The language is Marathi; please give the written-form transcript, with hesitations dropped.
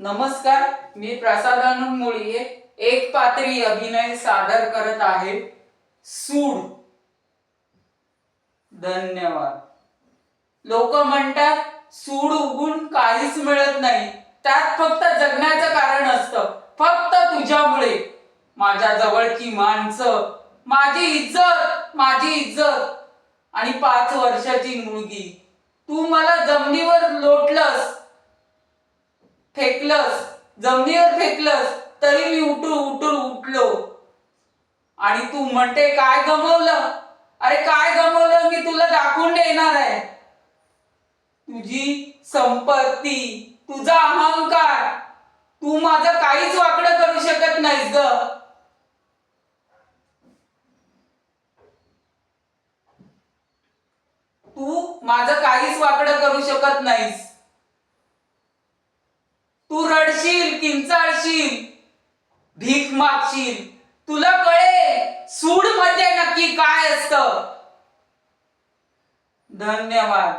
नमस्कार, मी प्रसादानंद मुळीये एक पात्री अभिनय सादर करत आहे सूड. धन्यवाद. लोक म्हणतात सूड उगून काहीच मिळत नाही, त्यात फक्त जगण्याचं कारण असतं, फक्त तुझ्यामुळे. माझ्या जवळची माणसं, माझी इज्जत आणि 5 वर्षाची मुलगी. तू मला जमिनीवर फेकलंस तरी मी उठलो. आणि तू म्हणते काय गमावलं? अरे काय गमावलं मी तुला दाखवून देणार आहे. तुझी संपत्ती, तुझा अहंकार. तू माझं काहीच वाकडं करू शकत नाहीस ग. तू माझं काहीच वाकडं करू शकत नाहीस. तू रडशील, किंचाळशील, भीक मागशील. तुला कळेल सूड मध्ये नक्की काय असतं. धन्यवाद.